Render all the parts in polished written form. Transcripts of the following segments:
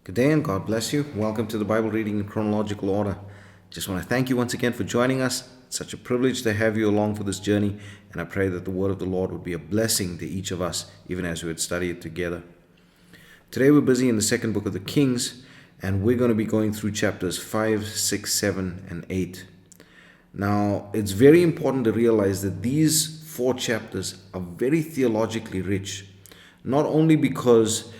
Good day and God bless you. Welcome to the Bible reading in chronological order. Just want to thank you once again for joining us. It's such a privilege to have you along for this journey, and I pray that the word of the Lord would be a blessing to each of us, even as we would study it together. Today we're busy in the second book of the Kings, and we're going to be going through chapters 5, 6, 7, and 8. Now, it's very important to realize that these four chapters are very theologically rich, not only because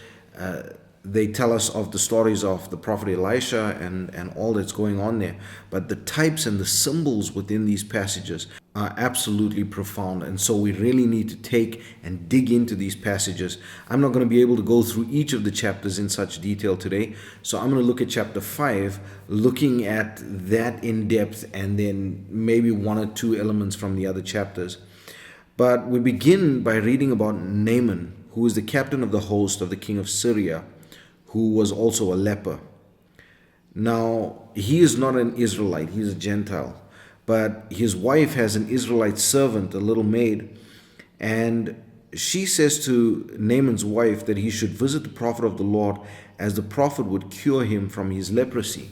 they tell us of the stories of the prophet Elisha and all that's going on there, but the types and the symbols within these passages are absolutely profound, and so we really need to take and dig into these passages. I'm not going to be able to go through each of the chapters in such detail today, so I'm going to look at chapter 5, looking at that in depth, and then maybe one or two elements from the other chapters. But we begin by reading about Naaman, who is the captain of the host of the king of Syria, who was also a leper. Now, he is not an Israelite, he's a Gentile. But his wife has an Israelite servant, a little maid, and she says to Naaman's wife that he should visit the prophet of the Lord, as the prophet would cure him from his leprosy.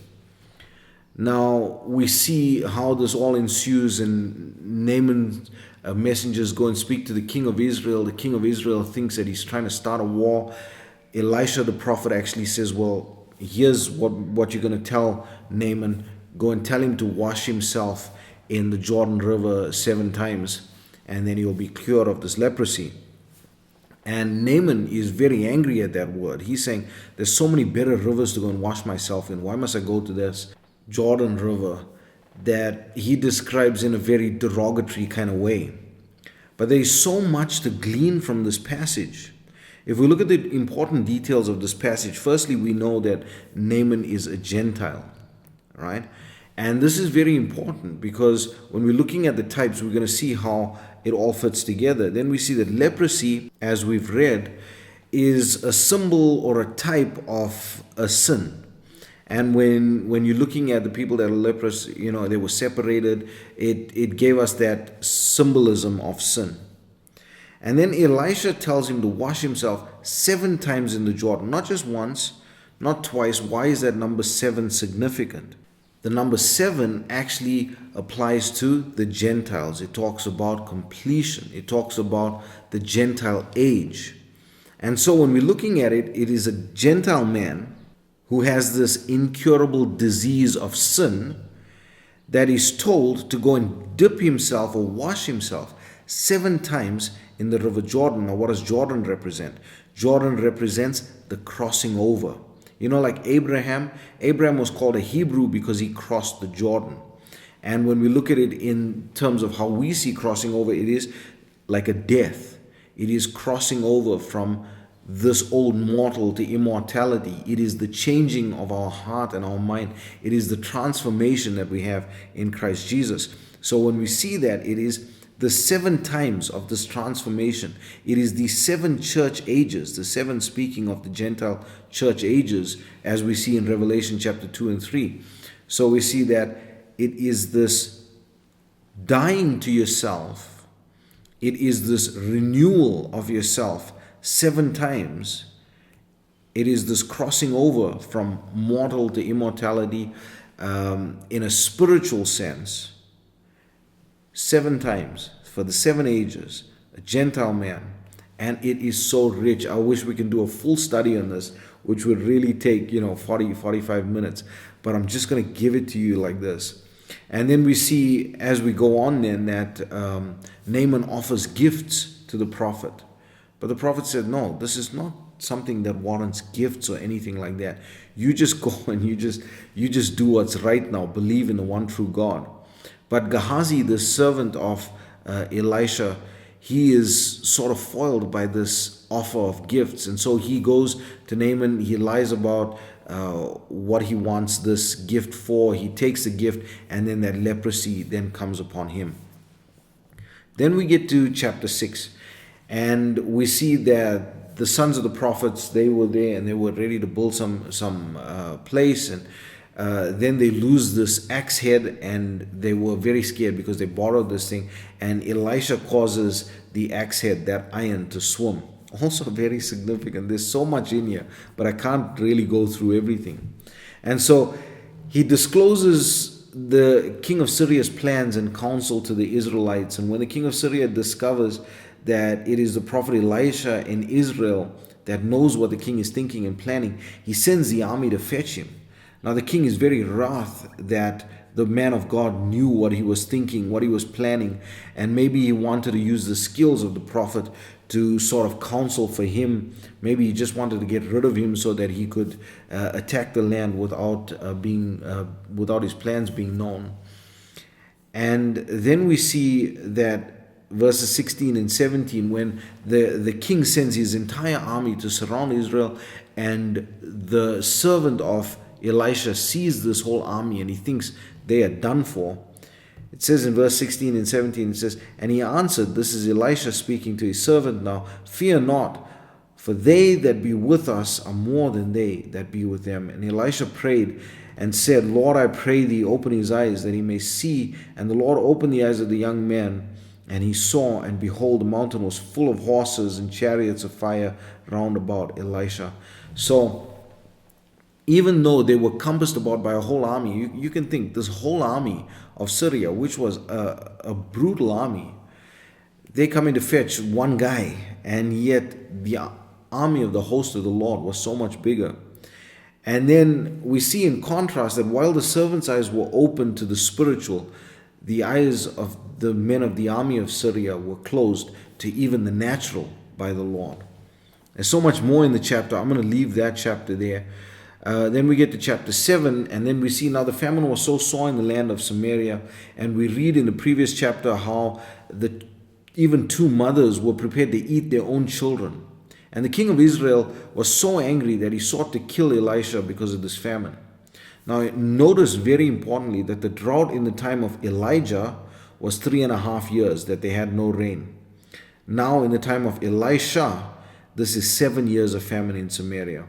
Now, we see how this all ensues, and Naaman's messengers go and speak to the king of Israel. The king of Israel thinks that he's trying to start a war. Elisha the prophet actually says, well, here's what you're going to tell Naaman. Go and tell him to wash himself in the Jordan River 7 times, and then he'll be cured of this leprosy. And Naaman is very angry at that word. He's saying, there's so many better rivers to go and wash myself in. Why must I go to this Jordan River that he describes in a very derogatory kind of way? But there is so much to glean from this passage. If we look at the important details of this passage, firstly, we know that Naaman is a Gentile, right? And this is very important because when we're looking at the types, we're going to see how it all fits together. Then we see that leprosy, as we've read, is a symbol or a type of a sin. And when you're looking at the people that are leprous, they were separated, it gave us that symbolism of sin. And then Elisha tells him to wash himself 7 times in the Jordan, not just once, not twice. Why is that number 7 significant? The number 7 actually applies to the Gentiles. It talks about completion. It talks about the Gentile age. And so when we're looking at it, it is a Gentile man who has this incurable disease of sin that is told to go and dip himself or wash himself 7 times in the river Jordan. Now, what does Jordan represent? Jordan represents the crossing over. Like Abraham was called a Hebrew because he crossed the Jordan. And when we look at it in terms of how we see crossing over, it is like a death. It is crossing over from this old mortal to immortality. It is the changing of our heart and our mind. It is the transformation that we have in Christ Jesus. So when we see that, it is the 7 times of this transformation. It is the 7 church ages, the 7 speaking of the Gentile church ages, as we see in Revelation chapter 2 and 3. So we see that it is this dying to yourself. It is this renewal of yourself 7 times. It is this crossing over from mortal to immortality in a spiritual sense. 7 times for the 7 ages, a Gentile man. And it is so rich. I wish we can do a full study on this, which would really take 45 minutes. But I'm just going to give it to you like this. And then we see as we go on then that Naaman offers gifts to the prophet. But the prophet said, no, this is not something that warrants gifts or anything like that. You just go and you just do what's right now. Believe in the one true God. But Gehazi, the servant of Elisha, he is sort of foiled by this offer of gifts. And so he goes to Naaman, he lies about what he wants this gift for. He takes the gift, and then that leprosy then comes upon him. Then we get to chapter 6, and we see that the sons of the prophets, they were there and they were ready to build some place, and then they lose this axe head, and they were very scared because they borrowed this thing, and Elisha causes the axe head, that iron, to swim also very significant. There's so much in here, but I can't really go through everything. And so he discloses the king of Syria's plans and counsel to the Israelites. And when the king of Syria discovers that it is the prophet Elisha in Israel that knows what the king is thinking and planning, he sends the army to fetch him. Now the king is very wroth that the man of God knew what he was thinking, what he was planning, and maybe he wanted to use the skills of the prophet to sort of counsel for him. Maybe he just wanted to get rid of him so that he could attack the land without his plans being known. And then we see that verses 16 and 17, when the king sends his entire army to surround Israel, and the servant of Elisha sees this whole army and he thinks they are done for. It says in verse 16 and 17, it says, "And he answered," this is Elisha speaking to his servant now, "Fear not, for they that be with us are more than they that be with them." And Elisha prayed and said, "Lord, I pray thee, open his eyes that he may see." And the Lord opened the eyes of the young man, and he saw, and behold, the mountain was full of horses and chariots of fire round about Elisha. So even though they were compassed about by a whole army, you can think this whole army of Syria, which was a brutal army, they come in to fetch one guy, and yet the army of the host of the Lord was so much bigger. And then we see in contrast that while the servant's eyes were open to the spiritual, the eyes of the men of the army of Syria were closed to even the natural by the Lord. There's so much more in the chapter. I'm going to leave that chapter there. Then we get to chapter 7, and then we see now the famine was so sore in the land of Samaria, and we read in the previous chapter how even two mothers were prepared to eat their own children. And the king of Israel was so angry that he sought to kill Elisha because of this famine. Now notice very importantly that the drought in the time of Elijah was 3.5 years that they had no rain. Now in the time of Elisha, this is 7 years of famine in Samaria.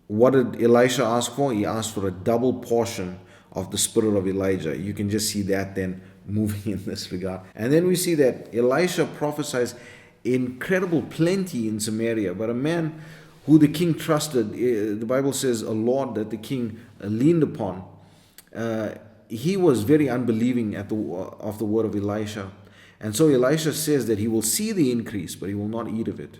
What did Elisha ask for? He asked for a double portion of the spirit of Elijah. You can just see that then moving in this regard. And then we see that Elisha prophesies incredible plenty in Samaria, but a man who the king trusted, the Bible says a Lord that the king leaned upon, he was very unbelieving of the word of Elisha. And so Elisha says that he will see the increase, but he will not eat of it.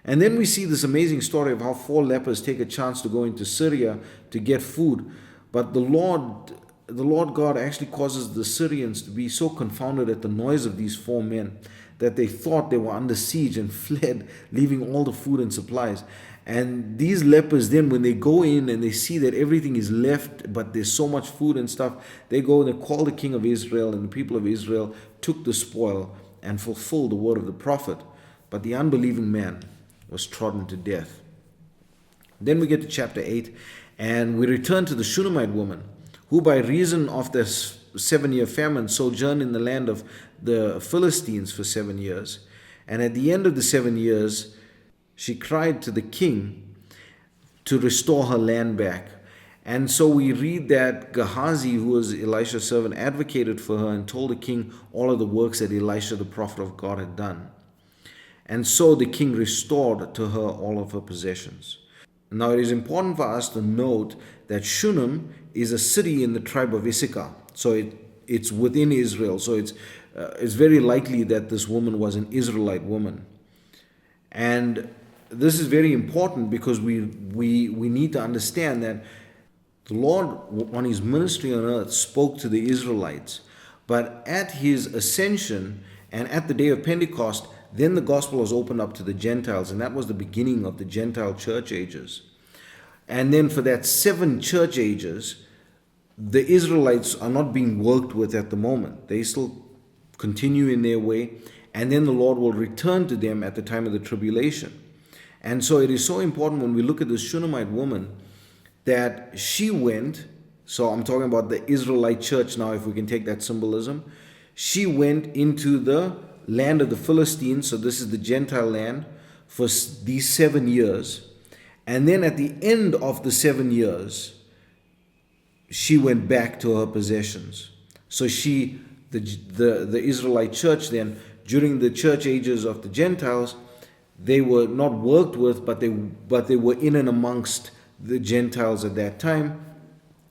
And then we see this amazing story of how 4 lepers take a chance to go into Syria to get food. But the Lord God actually causes the Syrians to be so confounded at the noise of these 4 men that they thought they were under siege and fled, leaving all the food and supplies. And these lepers then, when they go in and they see that everything is left, but there's so much food and stuff, they go and they call the king of Israel, and the people of Israel took the spoil and fulfilled the word of the prophet. But the unbelieving man was trodden to death. Then we get to chapter 8, and we return to the Shunammite woman, who by reason of this 7-year famine sojourned in the land of the Philistines for 7 years. And at the end of the 7 years, she cried to the king to restore her land back. And so we read that Gehazi, who was Elisha's servant, advocated for her and told the king all of the works that Elisha, the prophet of God, had done. And so the king restored to her all of her possessions. Now it is important for us to note that Shunem is a city in the tribe of Issachar. So it's within Israel. So it's very likely that this woman was an Israelite woman. And this is very important because we need to understand that the Lord on his ministry on earth spoke to the Israelites. But at his ascension and at the day of Pentecost, then the gospel was opened up to the Gentiles, and that was the beginning of the Gentile church ages. And then for that 7 church ages, the Israelites are not being worked with at the moment. They still continue in their way, and then the Lord will return to them at the time of the tribulation. And so it is so important when we look at this Shunammite woman that she went, so I'm talking about the Israelite church now, if we can take that symbolism. She went into the land of the Philistines, so this is the Gentile land, for these 7 years. And then at the end of the 7 years, she went back to her possessions. So the Israelite church then, during the church ages of the Gentiles, they were not worked with, but they were in and amongst the Gentiles at that time.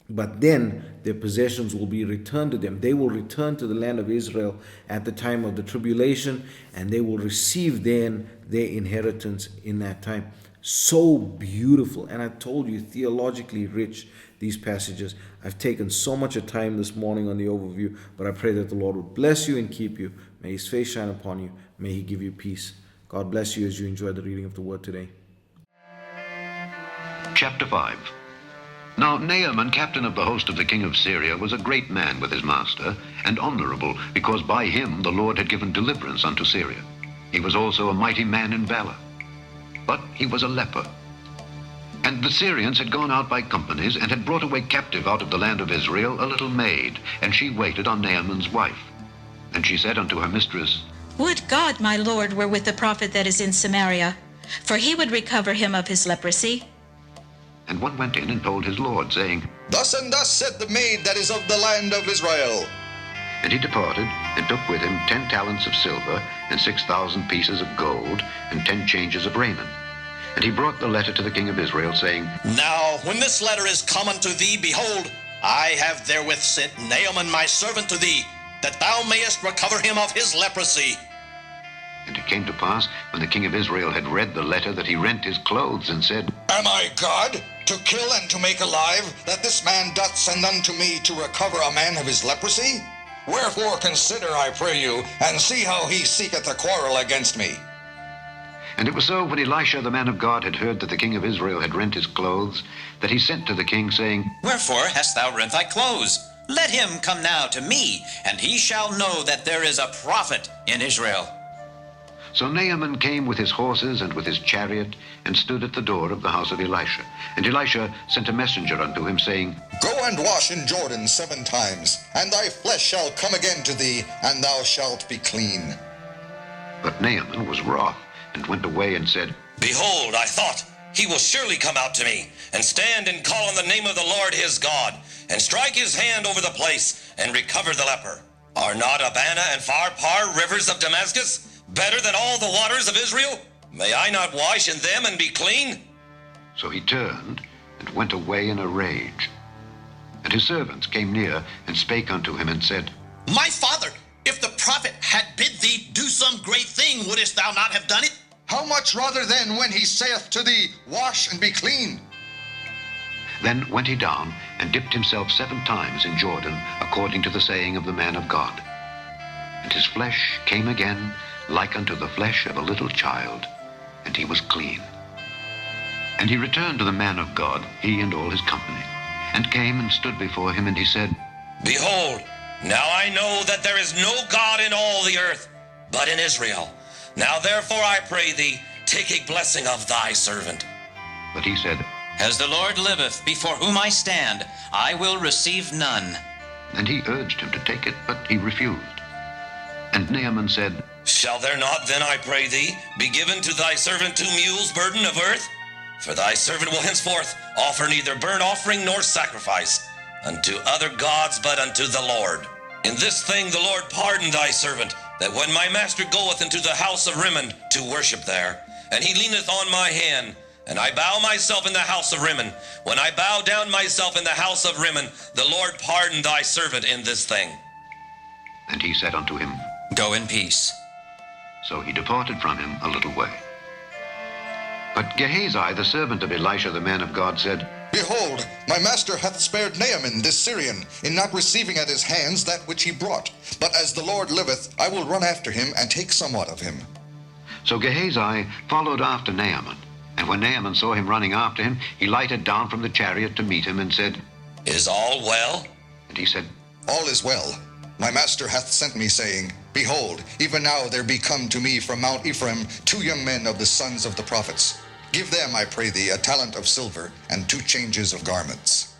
But then their possessions will be returned to them. They will return to the land of Israel at the time of the tribulation, and they will receive then their inheritance in that time. So beautiful. And I told you, theologically rich, these passages. I've taken so much of time this morning on the overview, but I pray that the Lord would bless you and keep you. May His face shine upon you. May He give you peace. God bless you as you enjoy the reading of the Word today. Chapter 5. Now Naaman, captain of the host of the king of Syria, was a great man with his master, and honorable, because by him the Lord had given deliverance unto Syria. He was also a mighty man in valor. But he was a leper. And the Syrians had gone out by companies, and had brought away captive out of the land of Israel a little maid, and she waited on Naaman's wife. And she said unto her mistress, Would God my Lord were with the prophet that is in Samaria, for he would recover him of his leprosy. And one went in and told his lord, saying, Thus and thus said the maid that is of the land of Israel. And he departed, and took with him 10 talents of silver, and 6,000 pieces of gold, and 10 changes of raiment. And he brought the letter to the king of Israel, saying, Now, when this letter is come unto thee, behold, I have therewith sent Naaman my servant to thee, that thou mayest recover him of his leprosy. And it came to pass, when the king of Israel had read the letter, that he rent his clothes, and said, Am I God, to kill and to make alive, that this man doth send unto me to recover a man of his leprosy? Wherefore consider, I pray you, and see how he seeketh a quarrel against me. And it was so, when Elisha the man of God had heard that the king of Israel had rent his clothes, that he sent to the king, saying, Wherefore hast thou rent thy clothes? Let him come now to me, and he shall know that there is a prophet in Israel. So Naaman came with his horses and with his chariot, and stood at the door of the house of Elisha. And Elisha sent a messenger unto him, saying, Go and wash in Jordan 7 times, and thy flesh shall come again to thee, and thou shalt be clean. But Naaman was wroth, and went away and said, Behold, I thought, he will surely come out to me, and stand and call on the name of the Lord his God, and strike his hand over the place, and recover the leper. Are not Abana and Pharpar rivers of Damascus better than all the waters of Israel? May I not wash in them and be clean? So he turned, and went away in a rage. And his servants came near, and spake unto him, and said, My father, if the prophet had bid thee do some great thing, wouldest thou not have done it? How much rather then when he saith to thee, Wash and be clean? Then went he down, and dipped himself 7 times in Jordan, according to the saying of the man of God. And his flesh came again, like unto the flesh of a little child, and he was clean. And he returned to the man of God, he and all his company, and came and stood before him, and he said, Behold, now I know that there is no God in all the earth, but in Israel. Now therefore I pray thee, take a blessing of thy servant. But he said, As the Lord liveth, before whom I stand, I will receive none. And he urged him to take it, but he refused. And Naaman said, Shall there not then, I pray thee, be given to thy servant 2 mules burden of earth? For thy servant will henceforth offer neither burnt offering nor sacrifice unto other gods, but unto the Lord. In this thing the Lord pardon thy servant, that when my master goeth into the house of Rimmon to worship there, and he leaneth on my hand, and I bow myself in the house of Rimmon, when I bow down myself in the house of Rimmon, the Lord pardon thy servant in this thing. And he said unto him, Go in peace. So he departed from him a little way. But Gehazi, the servant of Elisha the man of God, said, Behold, my master hath spared Naaman this Syrian, in not receiving at his hands that which he brought. But as the Lord liveth, I will run after him, and take somewhat of him. So Gehazi followed after Naaman. And when Naaman saw him running after him, he lighted down from the chariot to meet him, and said, Is all well? And he said, All is well. My master hath sent me, saying, Behold, even now there be come to me from Mount Ephraim 2 young men of the sons of the prophets. Give them, I pray thee, a talent of silver, and 2 changes of garments.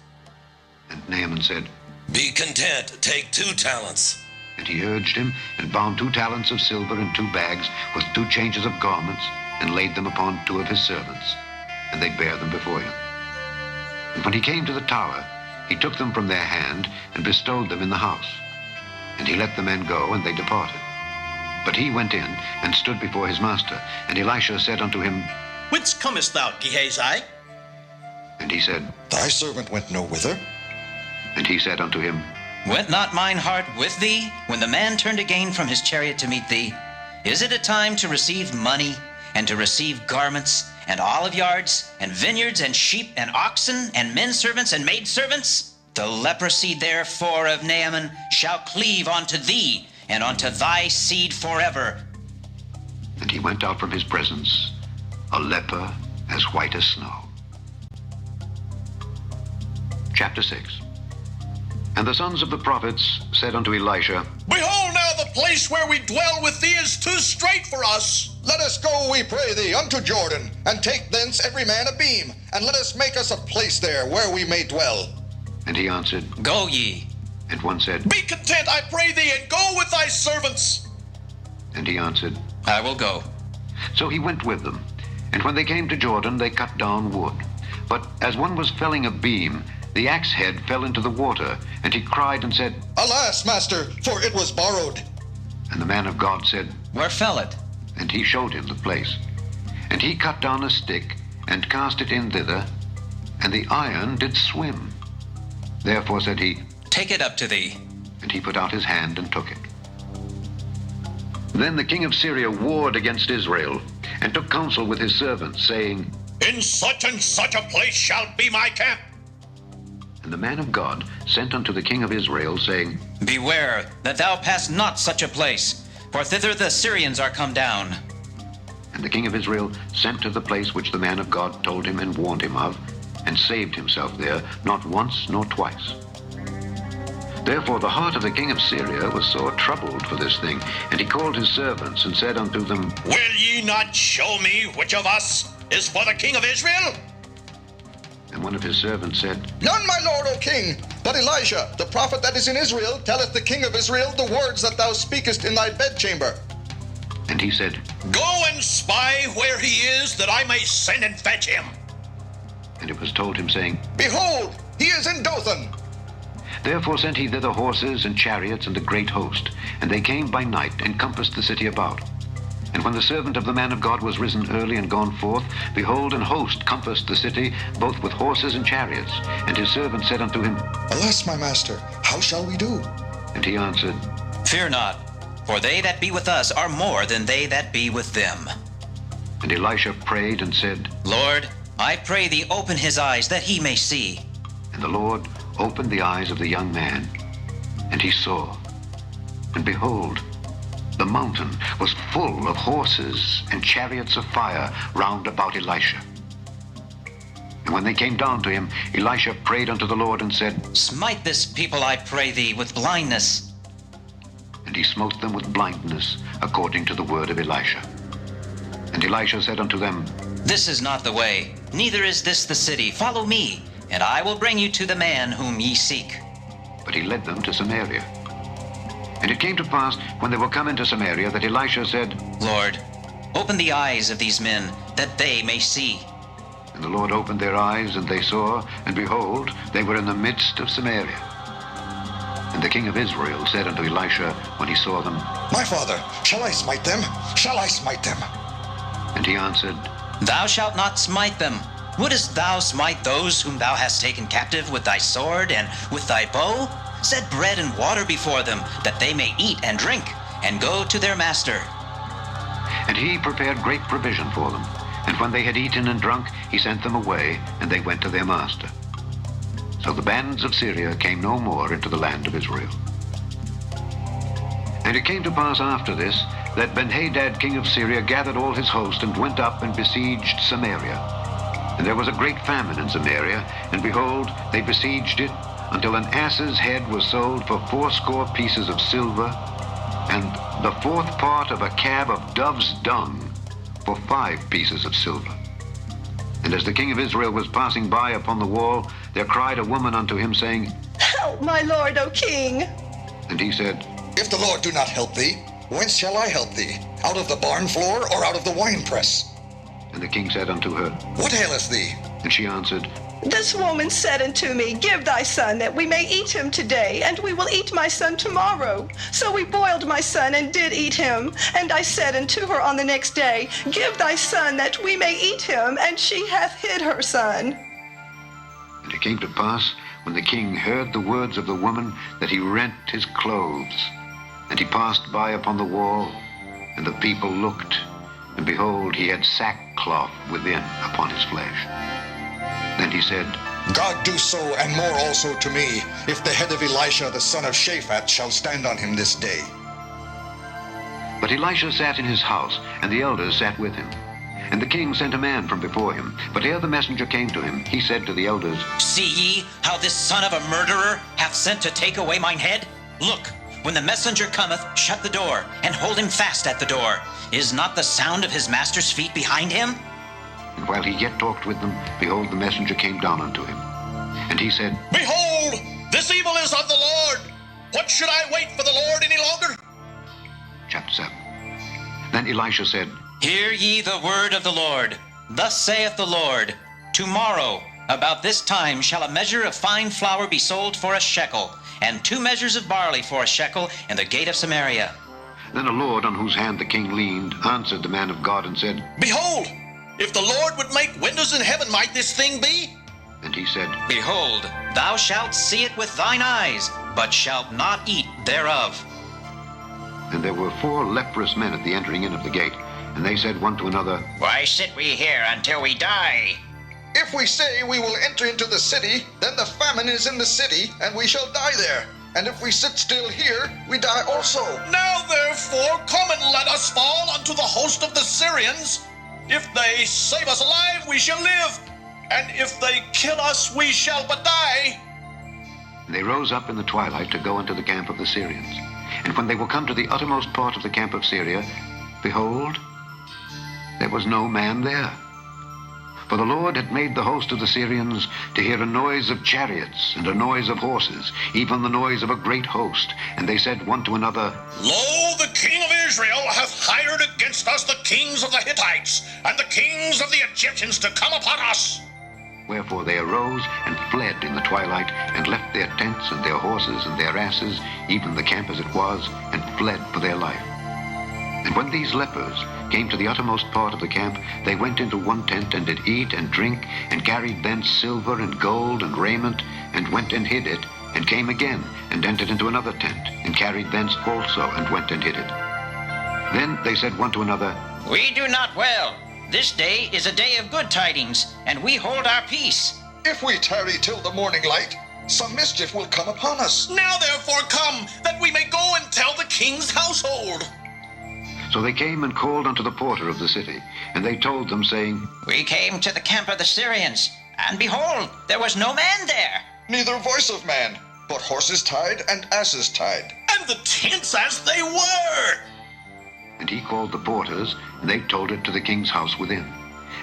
And Naaman said, Be content, take 2 talents. And he urged him, and bound 2 talents of silver in 2 bags, with 2 changes of garments, and laid them upon 2 of his servants. And they bare them before him. And when he came to the tower, he took them from their hand, and bestowed them in the house. And he let the men go, and they departed. But he went in and stood before his master. And Elisha said unto him, Whence comest thou, Gehazi? And he said, Thy servant went no whither. And he said unto him, Went not mine heart with thee when the man turned again from his chariot to meet thee? Is it a time to receive money, and to receive garments, and olive yards, and vineyards, and sheep, and oxen, and men servants, and maid servants? The leprosy therefore of Naaman shall cleave unto thee, and unto thy seed forever. And he went out from his presence, a leper as white as snow. Chapter 6. And the sons of the prophets said unto Elisha, Behold, now the place where we dwell with thee is too strait for us. Let us go, we pray thee, unto Jordan, and take thence every man a beam, and let us make us a place there where we may dwell. And he answered, Go ye. And one said, Be content, I pray thee, and go with thy servants. And he answered, I will go. So he went with them. And when they came to Jordan, they cut down wood. But as one was felling a beam, the axe head fell into the water, and he cried and said, Alas, master, for it was borrowed. And the man of God said, Where fell it? And he showed him the place. And he cut down a stick, and cast it in thither, and the iron did swim. Therefore said he, Take it up to thee. And he put out his hand and took it. Then the king of Syria warred against Israel, and took counsel with his servants, saying, In such and such a place shall be my camp. And the man of God sent unto the king of Israel, saying, Beware that thou pass not such a place, for thither the Syrians are come down. And the king of Israel sent to the place which the man of God told him and warned him of, and saved himself there, not once nor twice. Therefore the heart of the king of Syria was sore troubled for this thing, and he called his servants, and said unto them, Will ye not show me which of us is for the king of Israel? And one of his servants said, None, my lord, O king, but Elijah, the prophet that is in Israel, telleth the king of Israel the words that thou speakest in thy bedchamber. And he said, Go and spy where he is, that I may send and fetch him. And it was told him, saying, Behold, he is in Dothan. Therefore sent he thither horses and chariots and a great host. And they came by night, and compassed the city about. And when the servant of the man of God was risen early and gone forth, behold, an host compassed the city, both with horses and chariots. And his servant said unto him, Alas, my master, how shall we do? And he answered, Fear not, for they that be with us are more than they that be with them. And Elisha prayed and said, Lord, I pray thee open his eyes that he may see. And the Lord opened the eyes of the young man, and he saw. And behold, the mountain was full of horses and chariots of fire round about Elisha. And when they came down to him, Elisha prayed unto the Lord and said, Smite this people, I pray thee, with blindness. And he smote them with blindness, according to the word of Elisha. And Elisha said unto them, This is not the way, neither is this the city. Follow me, and I will bring you to the man whom ye seek. But he led them to Samaria. And it came to pass, when they were come into Samaria, that Elisha said, Lord, open the eyes of these men, that they may see. And the Lord opened their eyes, and they saw, and behold, they were in the midst of Samaria. And the king of Israel said unto Elisha, when he saw them, My father, shall I smite them? Shall I smite them? And he answered, Thou shalt not smite them. Wouldest thou smite those whom thou hast taken captive with thy sword and with thy bow? Set bread and water before them, that they may eat and drink, and go to their master. And he prepared great provision for them. And when they had eaten and drunk, he sent them away, and they went to their master. So the bands of Syria came no more into the land of Israel. And it came to pass after this, that Benhadad king of Syria gathered all his host, and went up and besieged Samaria. And there was a great famine in Samaria, and behold, they besieged it, until an ass's head was sold for 80 pieces of silver, and the 4th part of a cab of dove's dung for 5 pieces of silver. And as the king of Israel was passing by upon the wall, there cried a woman unto him, saying, Help, my lord, O king. And he said, If the Lord do not help thee, whence shall I help thee? Out of the barn floor, or out of the winepress? And the king said unto her, What aileth thee? And she answered, This woman said unto me, Give thy son, that we may eat him today, and we will eat my son tomorrow. So we boiled my son, and did eat him. And I said unto her on the next day, Give thy son, that we may eat him. And she hath hid her son. And it came to pass, when the king heard the words of the woman, that he rent his clothes. And he passed by upon the wall, and the people looked, and behold, he had sackcloth within upon his flesh. Then he said, God do so and more also to me, if the head of Elisha the son of Shaphat shall stand on him this day. But Elisha sat in his house, and the elders sat with him. And the king sent a man from before him. But ere the messenger came to him, he said to the elders, See ye how this son of a murderer hath sent to take away mine head? Look, when the messenger cometh, shut the door, and hold him fast at the door. Is not the sound of his master's feet behind him? And while he yet talked with them, behold, the messenger came down unto him. And he said, Behold, this evil is of the Lord. What should I wait for the Lord any longer? Chapter 7. Then Elisha said, Hear ye the word of the Lord. Thus saith the Lord, Tomorrow, about this time, shall a measure of fine flour be sold for a shekel, and 2 measures of barley for a shekel in the gate of Samaria. Then a lord on whose hand the king leaned answered the man of God and said, Behold, if the Lord would make windows in heaven, might this thing be? And he said, Behold, thou shalt see it with thine eyes, but shalt not eat thereof. And there were 4 leprous men at the entering in of the gate, and they said one to another, Why sit we here until we die? If we say we will enter into the city, then the famine is in the city, and we shall die there. And if we sit still here, we die also. Now therefore come and let us fall unto the host of the Syrians. If they save us alive, we shall live. And if they kill us, we shall but die. And they rose up in the twilight to go into the camp of the Syrians. And when they were come to the uttermost part of the camp of Syria, behold, there was no man there. For the Lord had made the host of the Syrians to hear a noise of chariots and a noise of horses, even the noise of a great host. And they said one to another, Lo, the king of Israel hath hired against us the kings of the Hittites and the kings of the Egyptians to come upon us. Wherefore they arose and fled in the twilight, and left their tents and their horses and their asses, even the camp as it was, and fled for their life. And when these lepers came to the uttermost part of the camp, they went into one tent, and did eat and drink, and carried thence silver and gold and raiment, and went and hid it, and came again, and entered into another tent, and carried thence also, and went and hid it. Then they said one to another, We do not well. This day is a day of good tidings, and we hold our peace. If we tarry till the morning light, some mischief will come upon us. Now therefore come, that we may go and tell the king's household. So they came and called unto the porter of the city, and they told them, saying, We came to the camp of the Syrians, and behold, there was no man there. Neither voice of man, but horses tied and asses tied. And the tents as they were. And he called the porters, and they told it to the king's house within.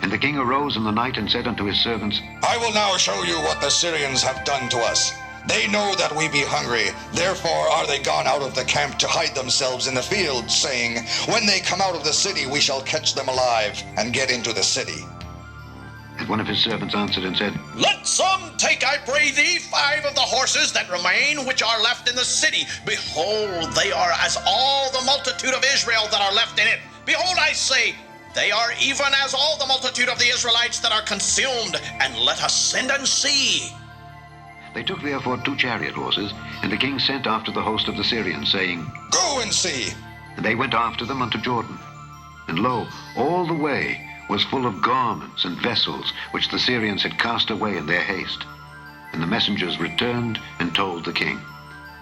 And the king arose in the night and said unto his servants, I will now show you what the Syrians have done to us. They know that we be hungry, therefore are they gone out of the camp to hide themselves in the fields, saying, When they come out of the city, we shall catch them alive, and get into the city. And one of his servants answered and said, Let some take, I pray thee, 5 of the horses that remain, which are left in the city. Behold, they are as all the multitude of Israel that are left in it. Behold, I say, they are even as all the multitude of the Israelites that are consumed. And let us send and see. They took therefore 2 chariot horses, and the king sent after the host of the Syrians, saying, Go and see. And they went after them unto Jordan. And lo, all the way was full of garments and vessels, which the Syrians had cast away in their haste. And the messengers returned and told the king.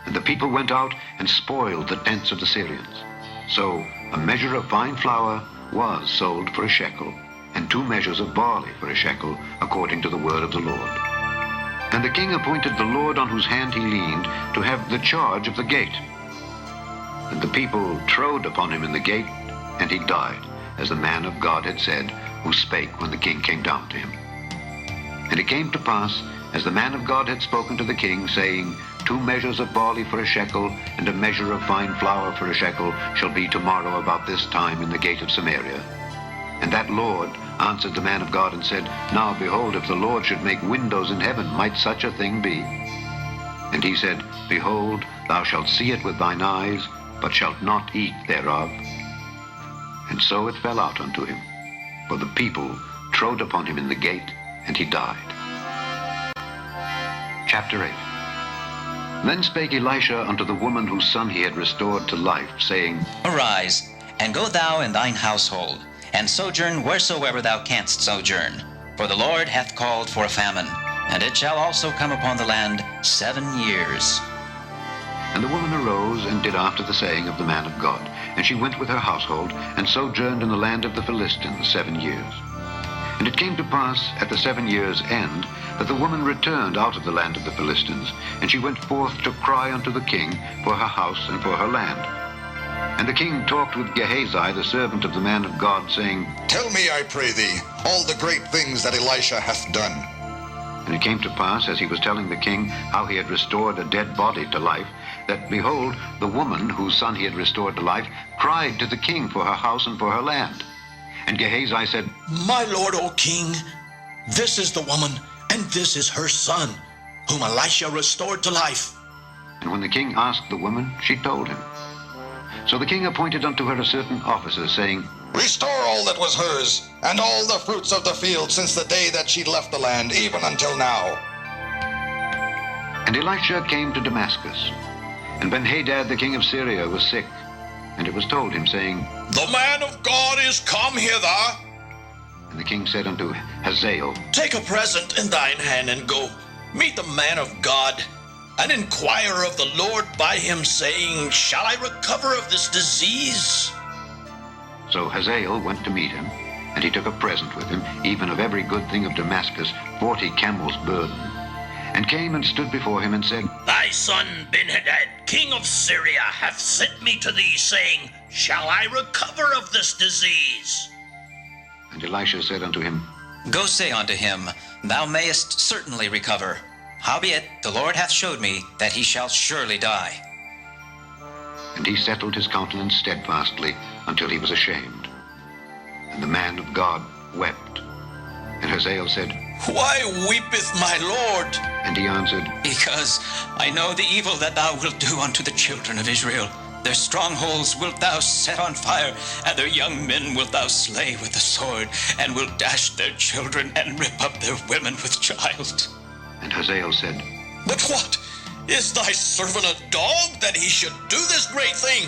And the people went out and spoiled the tents of the Syrians. So a measure of fine flour was sold for a shekel, and 2 measures of barley for a shekel, according to the word of the Lord. And the king appointed the Lord on whose hand he leaned to have the charge of the gate. And the people trode upon him in the gate, and he died, as the man of God had said, who spake when the king came down to him. And it came to pass, as the man of God had spoken to the king, saying, 2 measures of barley for a shekel, and a measure of fine flour for a shekel, shall be tomorrow about this time in the gate of Samaria. And that Lord answered the man of God and said, Now behold, if the Lord should make windows in heaven, might such a thing be? And he said, Behold, thou shalt see it with thine eyes, but shalt not eat thereof. And so it fell out unto him, for the people trode upon him in the gate, and he died. Chapter 8. Then spake Elisha unto the woman whose son he had restored to life, saying, Arise, and go thou and thine household, and sojourn wheresoever thou canst sojourn. For the Lord hath called for a famine, and it shall also come upon the land 7 years. And the woman arose and did after the saying of the man of God. And she went with her household, and sojourned in the land of the Philistines 7 years. And it came to pass at the 7 years' end, that the woman returned out of the land of the Philistines, and she went forth to cry unto the king for her house and for her land. And the king talked with Gehazi, the servant of the man of God, saying, Tell me, I pray thee, all the great things that Elisha hath done. And it came to pass, as he was telling the king how he had restored a dead body to life, that, behold, the woman whose son he had restored to life cried to the king for her house and for her land. And Gehazi said, My lord, O king, this is the woman, and this is her son, whom Elisha restored to life. And when the king asked the woman, she told him. So the king appointed unto her a certain officer, saying, Restore all that was hers, and all the fruits of the field since the day that she left the land, even until now. And Elisha came to Damascus. And Ben-Hadad the king of Syria was sick. And it was told him, saying, The man of God is come hither. And the king said unto Hazael, Take a present in thine hand, and go meet the man of God, and inquire of the Lord by him, saying, Shall I recover of this disease? So Hazael went to meet him, and he took a present with him, even of every good thing of Damascus, 40 camels' burden, and came and stood before him, and said, Thy son Ben-Hadad, king of Syria, hath sent me to thee, saying, Shall I recover of this disease? And Elisha said unto him, Go say unto him, Thou mayest certainly recover. Howbeit, the Lord hath showed me that he shall surely die. And he settled his countenance steadfastly until he was ashamed. And the man of God wept. And Hazael said, Why weepeth my lord? And he answered, Because I know the evil that thou wilt do unto the children of Israel. Their strongholds wilt thou set on fire, and their young men wilt thou slay with the sword, and wilt dash their children, and rip up their women with child. And Hazael said, But what? Is thy servant a dog, that he should do this great thing?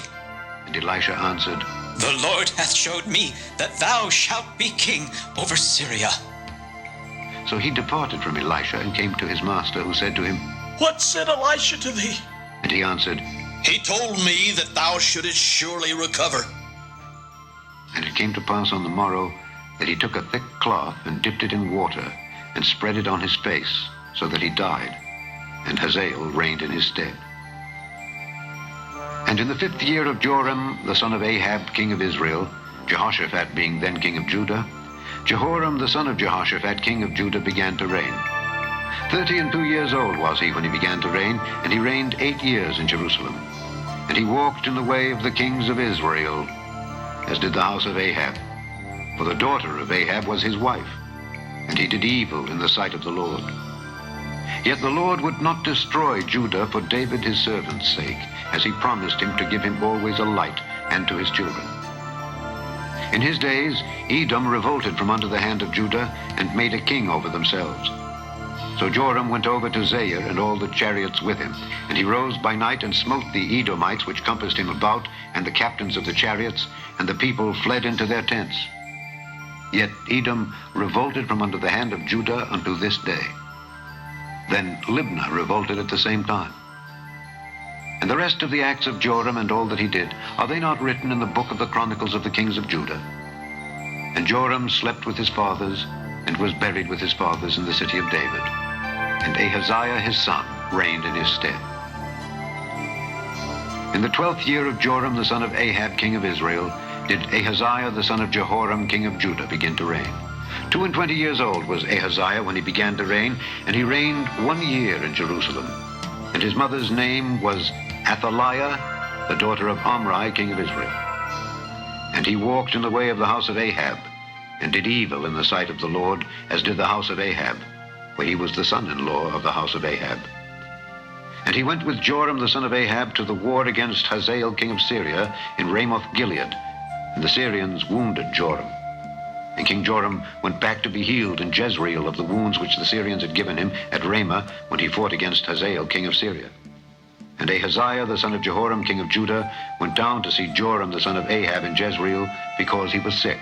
And Elisha answered, The Lord hath showed me that thou shalt be king over Syria. So he departed from Elisha, and came to his master, who said to him, What said Elisha to thee? And he answered, He told me that thou shouldest surely recover. And it came to pass on the morrow, that he took a thick cloth, and dipped it in water, and spread it on his face, so that he died. And Hazael reigned in his stead. And in the 5th year of Joram, the son of Ahab, king of Israel, Jehoshaphat being then king of Judah, Jehoram, the son of Jehoshaphat, king of Judah, began to reign. 32 years old was he when he began to reign, and he reigned 8 years in Jerusalem. And he walked in the way of the kings of Israel, as did the house of Ahab. For the daughter of Ahab was his wife, and he did evil in the sight of the Lord. Yet the Lord would not destroy Judah for David his servant's sake, as he promised him to give him always a light, and to his children. In his days Edom revolted from under the hand of Judah, and made a king over themselves. So Joram went over to Zair, and all the chariots with him. And he rose by night, and smote the Edomites which compassed him about, and the captains of the chariots, and the people fled into their tents. Yet Edom revolted from under the hand of Judah unto this day. Then Libnah revolted at the same time. And the rest of the acts of Joram, and all that he did, are they not written in the book of the Chronicles of the kings of Judah? And Joram slept with his fathers, and was buried with his fathers in the city of David. And Ahaziah his son reigned in his stead. In the 12th year of Joram the son of Ahab king of Israel did Ahaziah the son of Jehoram king of Judah begin to reign. 22 years old was Ahaziah when he began to reign, and he reigned 1 year in Jerusalem. And his mother's name was Athaliah, the daughter of Omri king of Israel. And he walked in the way of the house of Ahab, and did evil in the sight of the Lord, as did the house of Ahab, for he was the son-in-law of the house of Ahab. And he went with Joram the son of Ahab to the war against Hazael king of Syria in Ramoth-Gilead, and the Syrians wounded Joram. And King Joram went back to be healed in Jezreel of the wounds which the Syrians had given him at Ramah when he fought against Hazael king of Syria. And Ahaziah the son of Jehoram king of Judah went down to see Joram the son of Ahab in Jezreel, because he was sick.